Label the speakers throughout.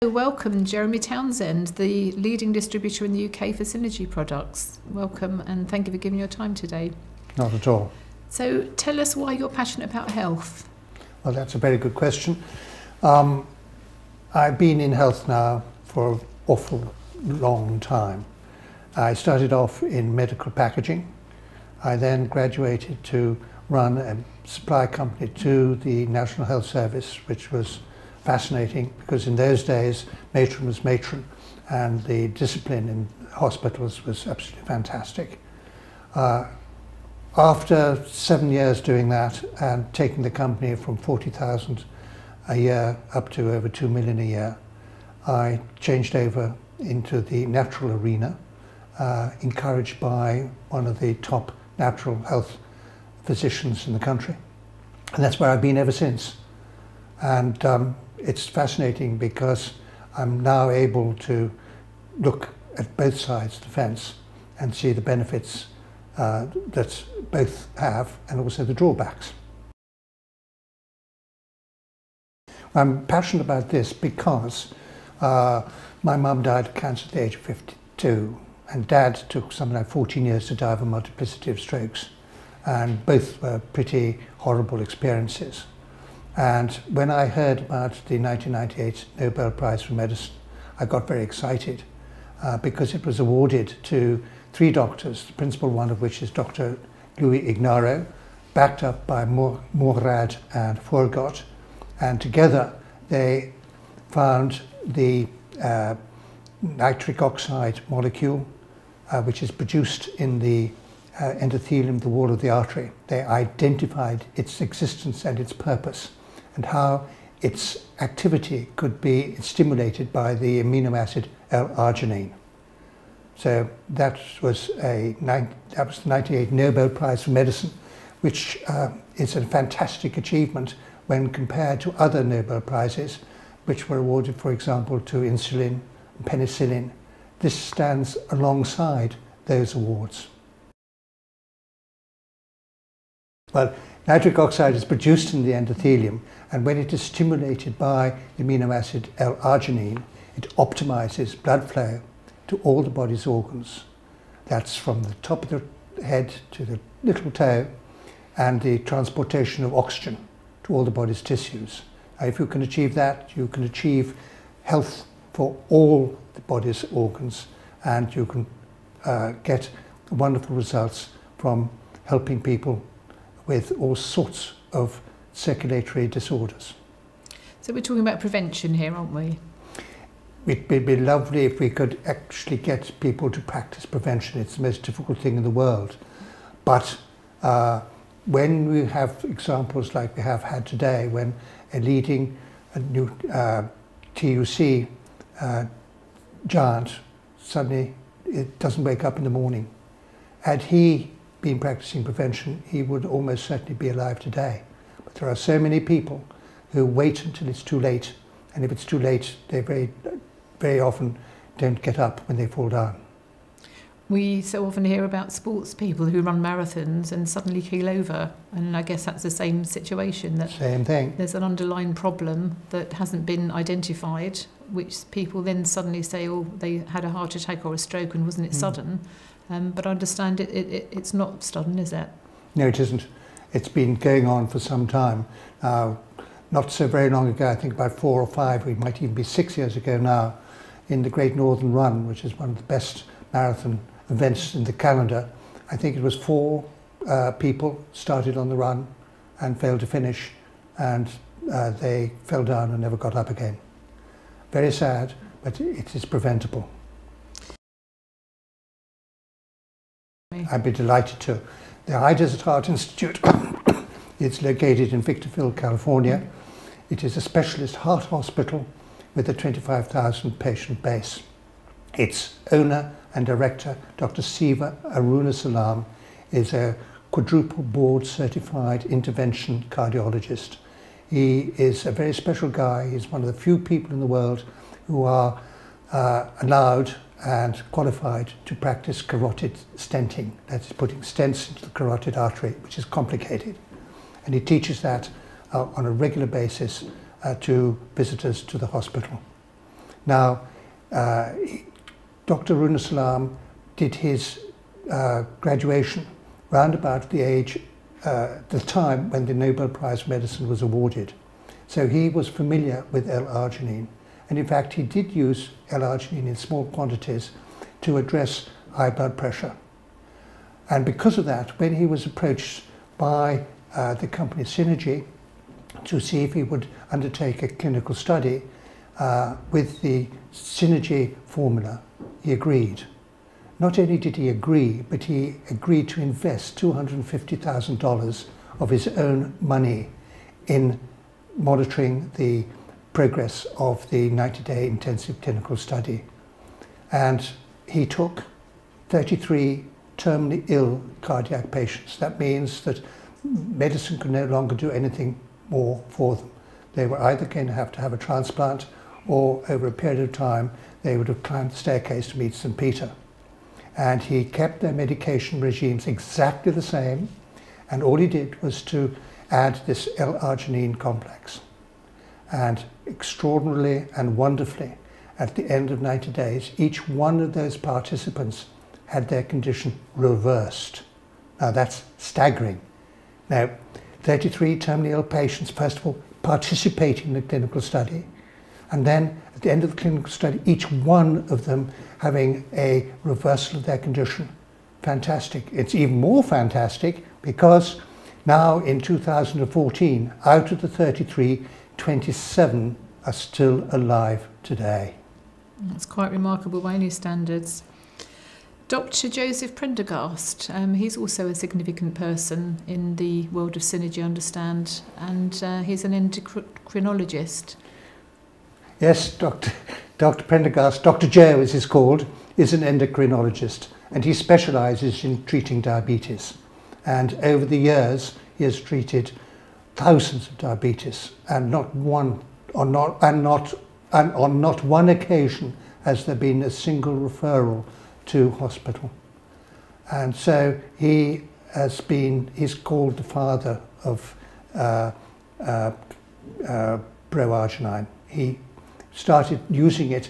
Speaker 1: Welcome, Jeremy Townsend, the leading distributor in the UK for Synergey products. Welcome, and thank you for giving your time today.
Speaker 2: Not at all.
Speaker 1: So tell us why you're passionate about health.
Speaker 2: Well, that's a very good question. I've been in health now for an awful long time. I started off in medical packaging. I then graduated to run a supply company to the National Health Service, which was fascinating because in those days matron was matron and the discipline in hospitals was absolutely fantastic. After 7 years doing that and taking the company from 40,000 a year up to over 2 million a year, I changed over into the natural arena, encouraged by one of the top natural health physicians in the country. And that's where I've been ever since. And it's fascinating because I'm now able to look at both sides of the fence and see the benefits that both have and also the drawbacks. I'm passionate about this because my mum died of cancer at the age of 52 and Dad took something like 14 years to die of a multiplicity of strokes, and both were pretty horrible experiences. And when I heard about the 1998 Nobel Prize for Medicine, I got very excited because it was awarded to 3 doctors, the principal one of which is Dr. Louis Ignarro, backed up by Morad and Forgot, and together they found the nitric oxide molecule, which is produced in the endothelium, the wall of the artery. They identified its existence and its purpose, and how its activity could be stimulated by the amino acid L-Arginine. So that was the 1998 Nobel Prize for Medicine, which is a fantastic achievement when compared to other Nobel Prizes, which were awarded, for example, to insulin and penicillin. This stands alongside those awards. Well, nitric oxide is produced in the endothelium, and when it is stimulated by the amino acid L-Arginine, it optimizes blood flow to all the body's organs. That's from the top of the head to the little toe, and the transportation of oxygen to all the body's tissues. Now, if you can achieve that, you can achieve health for all the body's organs, and you can get wonderful results from helping people with all sorts of circulatory disorders.
Speaker 1: So we're talking about prevention here, aren't we?
Speaker 2: It would be lovely if we could actually get people to practice prevention. It's the most difficult thing in the world. But when we have examples like we have had today, when a leading new TUC giant suddenly it doesn't wake up in the morning, had he been practicing prevention, he would almost certainly be alive today. But there are so many people who wait until it's too late, and if it's too late, they very often don't get up when they fall down.
Speaker 1: We so often hear about sports people who run marathons and suddenly keel over, and I guess that's the same situation. That
Speaker 2: same thing.
Speaker 1: There's an underlying problem that hasn't been identified, which people then suddenly say, oh, they had a heart attack or a stroke and wasn't it sudden? But I understand it's not sudden, is it?
Speaker 2: No, it isn't. It's been going on for some time. Not so very long ago, I think about 4 or 5, we might even be 6 years ago now, in the Great Northern Run, which is one of the best marathon events in the calendar. I think it was 4 people started on the run and failed to finish, and they fell down and never got up again. Very sad, but it is preventable. I'd be delighted to. The High Desert Heart Institute is located in Victorville, California. It is a specialist heart hospital with a 25,000 patient base. Its owner and director, Dr. Siva Arunasalam, is a quadruple board certified intervention cardiologist. He is a very special guy. He's one of the few people in the world who are allowed and qualified to practice carotid stenting. That's putting stents into the carotid artery, which is complicated. And he teaches that on a regular basis to visitors to the hospital. Now, Dr. Runasalam did his graduation round about the time when the Nobel Prize for Medicine was awarded. So he was familiar with L-Arginine. And in fact, he did use L-Arginine in small quantities to address high blood pressure. And because of that, when he was approached by the company Synergey to see if he would undertake a clinical study with the Synergey formula, he agreed. Not only did he agree, but he agreed to invest $250,000 of his own money in monitoring the progress of the 90-day intensive clinical study. And he took 33 terminally ill cardiac patients. That means that medicine could no longer do anything more for them. They were either going to have a transplant, or over a period of time they would have climbed the staircase to meet St. Peter. And he kept their medication regimes exactly the same, and all he did was to add this L-Arginine complex. And extraordinarily and wonderfully, at the end of 90 days, each one of those participants had their condition reversed. Now that's staggering. Now, 33 terminally ill patients, first of all, participating in the clinical study, and then at the end of the clinical study, each one of them having a reversal of their condition. Fantastic. It's even more fantastic because now in 2014, out of the 33, 27 are still alive today.
Speaker 1: That's quite remarkable by any standards. Dr. Joseph Prendergast, he's also a significant person in the world of Synergey, I understand, and he's an endocrinologist.
Speaker 2: Yes, Dr. Prendergast, Dr. Joe as he's called, is an endocrinologist, and he specialises in treating diabetes. And over the years, he has treated thousands of diabetes, and on not one occasion has there been a single referral to hospital. And so he's called the father of ProArgi9. He started using it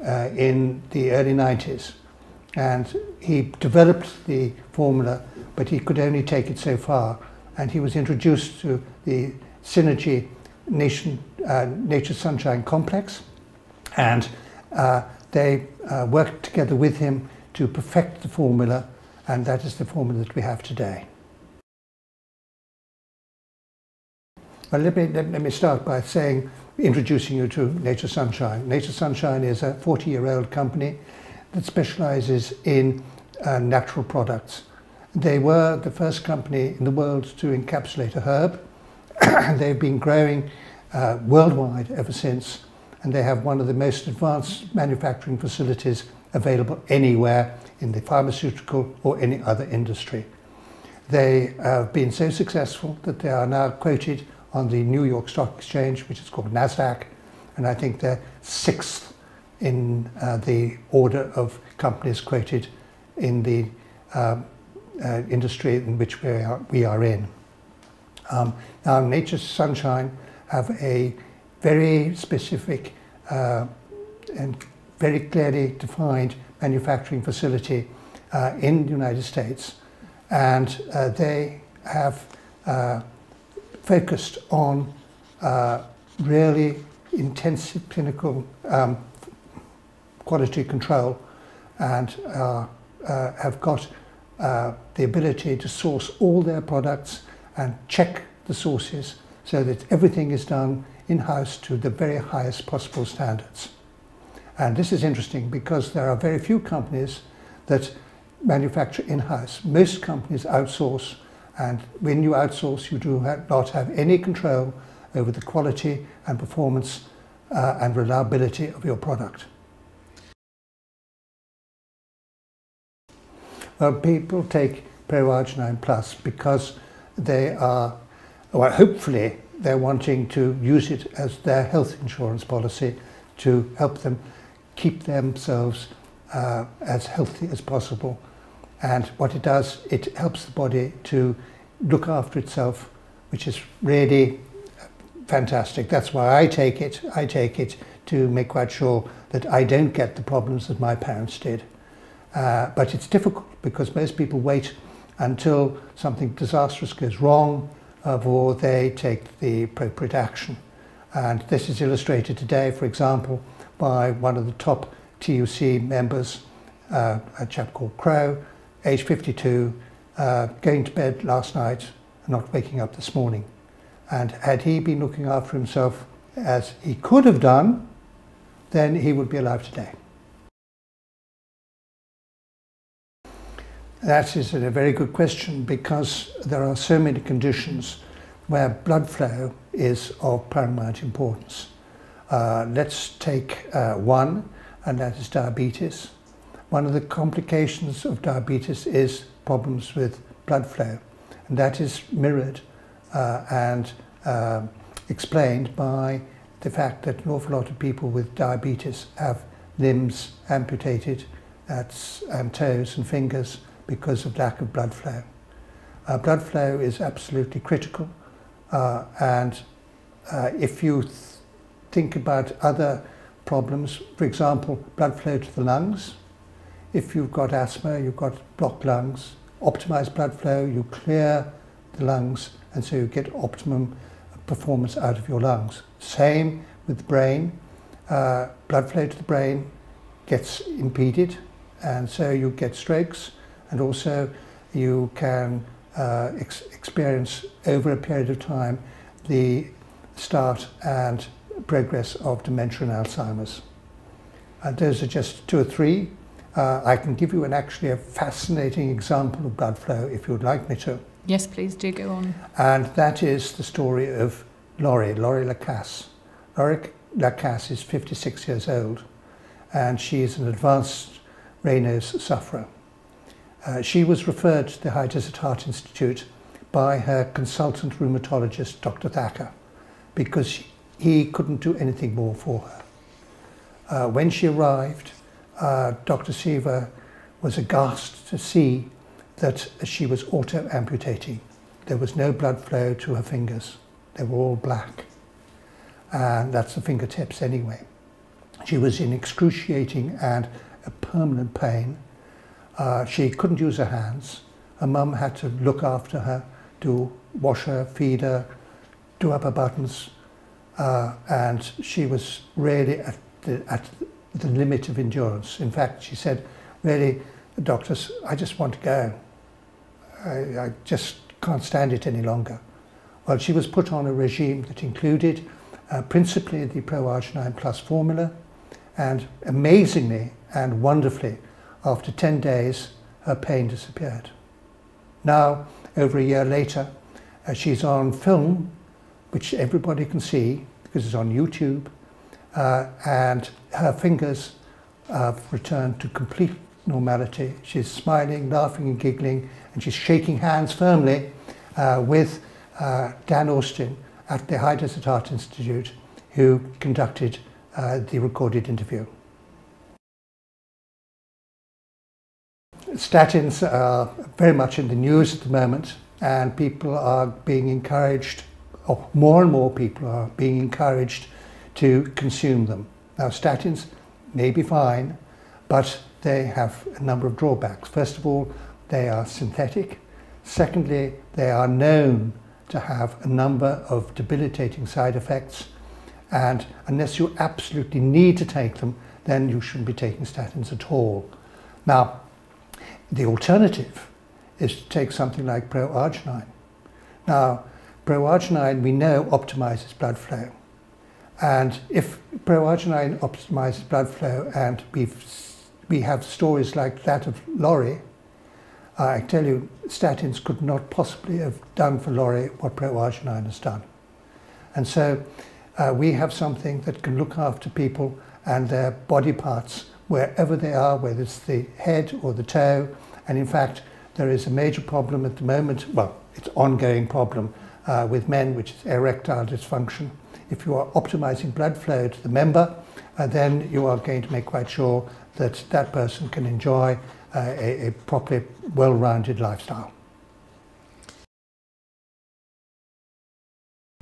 Speaker 2: in the early 90s, and he developed the formula, but he could only take it so far. And he was introduced to the Synergey Nature Sunshine complex, and they worked together with him to perfect the formula, and that is the formula that we have today. Well, let me start by introducing you to Nature Sunshine. Nature Sunshine is a 40-year-old company that specialises in natural products. They were the first company in the world to encapsulate a herb, and they've been growing worldwide ever since, and they have one of the most advanced manufacturing facilities available anywhere in the pharmaceutical or any other industry. They have been so successful that they are now quoted on the New York Stock Exchange, which is called NASDAQ, and I think they're 6th in the order of companies quoted in the industry in which we are in. Now, Nature Sunshine have a very specific and very clearly defined manufacturing facility in the United States, and they have focused on really intensive clinical quality control, and have got the ability to source all their products and check the sources so that everything is done in-house to the very highest possible standards. And this is interesting because there are very few companies that manufacture in-house. Most companies outsource, and when you outsource, you do not have any control over the quality and performance and reliability of your product. Well, people take ProArgi9 Plus because they are, well, hopefully they're wanting to use it as their health insurance policy to help them keep themselves as healthy as possible. And what it does, it helps the body to look after itself, which is really fantastic. That's why I take it. I take it to make quite sure that I don't get the problems that my parents did. But it's difficult because most people wait until something disastrous goes wrong before they take the appropriate action. And this is illustrated today, for example, by one of the top TUC members, a chap called Crow, age 52, going to bed last night and not waking up this morning. And had he been looking after himself as he could have done, then he would be alive today. That is a very good question, because there are so many conditions where blood flow is of paramount importance. Let's take one, and that is diabetes. One of the complications of diabetes is problems with blood flow, and that is mirrored and explained by the fact that an awful lot of people with diabetes have limbs amputated, and toes and fingers, because of lack of blood flow. Blood flow is absolutely critical, and if you think about other problems, for example, blood flow to the lungs. If you've got asthma, you've got blocked lungs, optimize blood flow, you clear the lungs, and so you get optimum performance out of your lungs. Same with the brain. Blood flow to the brain gets impeded, and so you get strokes, and also you can experience over a period of time the start and progress of dementia and Alzheimer's. Those are just two or three. I can give you actually a fascinating example of blood flow if you would like me to.
Speaker 1: Yes, please do go on.
Speaker 2: And that is the story of Laurie Lacasse. Laurie Lacasse is 56 years old, and she is an advanced Raynaud's sufferer. She was referred to the High Desert Heart Institute by her consultant rheumatologist, Dr. Thacker, because he couldn't do anything more for her. When she arrived, Dr. Seaver was aghast to see that she was auto-amputating. There was no blood flow to her fingers. They were all black. And that's the fingertips anyway. She was in excruciating and a permanent pain. She couldn't use her hands. Her mum had to look after her, to wash her, feed her, do up her buttons, and she was really at the limit of endurance. In fact, she said, really, doctors, I just want to go. I just can't stand it any longer. Well, she was put on a regime that included principally the ProArgi9 Plus formula, and amazingly and wonderfully, after 10 days, her pain disappeared. Now, over a year later, she's on film, which everybody can see because it's on YouTube, and her fingers have returned to complete normality. She's smiling, laughing and giggling, and she's shaking hands firmly with Dan Austin at the High Desert Heart Institute, who conducted the recorded interview. Statins are very much in the news at the moment, and people are being encouraged, or more and more people are being encouraged to consume them. Now, statins may be fine, but they have a number of drawbacks. First of all, they are synthetic. Secondly, they are known to have a number of debilitating side effects, and unless you absolutely need to take them, then you shouldn't be taking statins at all. Now, the alternative is to take something like ProArgi9. Now, ProArgi9 we know optimizes blood flow, and if ProArgi9 optimizes blood flow and we have stories like that of Laurie, I tell you, statins could not possibly have done for Laurie what ProArgi9 has done. And so we have something that can look after people and their body parts wherever they are, whether it's the head or the toe. And in fact, there is a major problem at the moment, well, it's an ongoing problem with men, which is erectile dysfunction. If you are optimizing blood flow to the member, then you are going to make quite sure that that person can enjoy a properly well-rounded lifestyle.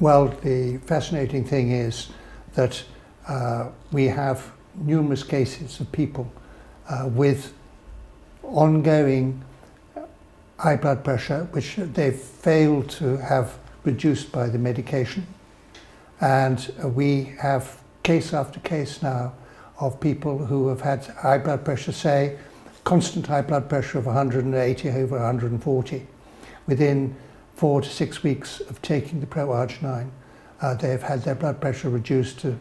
Speaker 2: Well, the fascinating thing is that we have numerous cases of people with ongoing high blood pressure, which they've failed to have reduced by the medication. And we have case after case now of people who have had high blood pressure, say, constant high blood pressure of 180 over 140. Within 4 to 6 weeks of taking the ProArgi9, they've had their blood pressure reduced to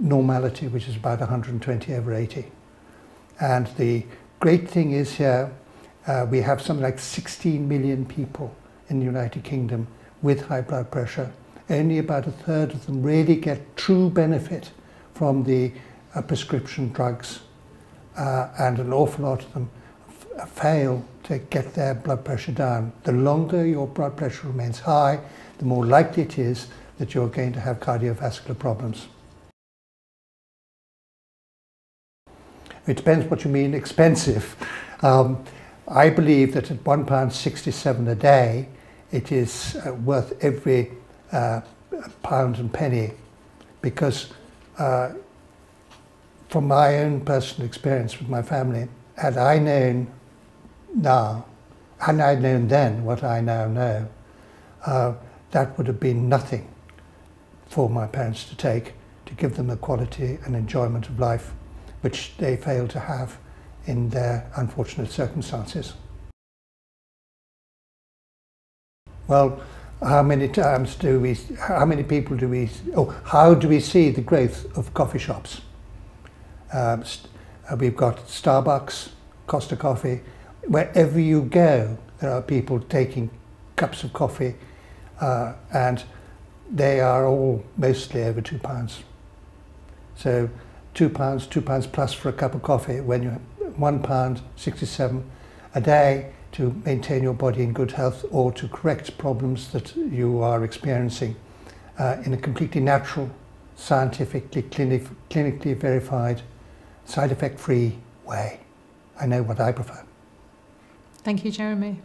Speaker 2: normality, which is about 120 over 80. And the great thing is here, we have something like 16 million people in the United Kingdom with high blood pressure. Only about a third of them really get true benefit from the prescription drugs, and an awful lot of them fail to get their blood pressure down. The longer your blood pressure remains high, the more likely it is that you're going to have cardiovascular problems. It depends what you mean expensive. I believe that at £1.67 a day, it is worth every pound and penny, because from my own personal experience with my family, had I known then what I now know, that would have been nothing for my parents to take to give them the quality and enjoyment of life which they failed to have in their unfortunate circumstances. Well, how many people do we, how do we see the growth of coffee shops? We've got Starbucks, Costa Coffee. Wherever you go, there are people taking cups of coffee, and they are all mostly over £2. So £2 plus for a cup of coffee, when you have £1.67 a day to maintain your body in good health or to correct problems that you are experiencing in a completely natural, scientifically, clinically verified, side effect free way. I know what I prefer.
Speaker 1: Thank you, Jeremy.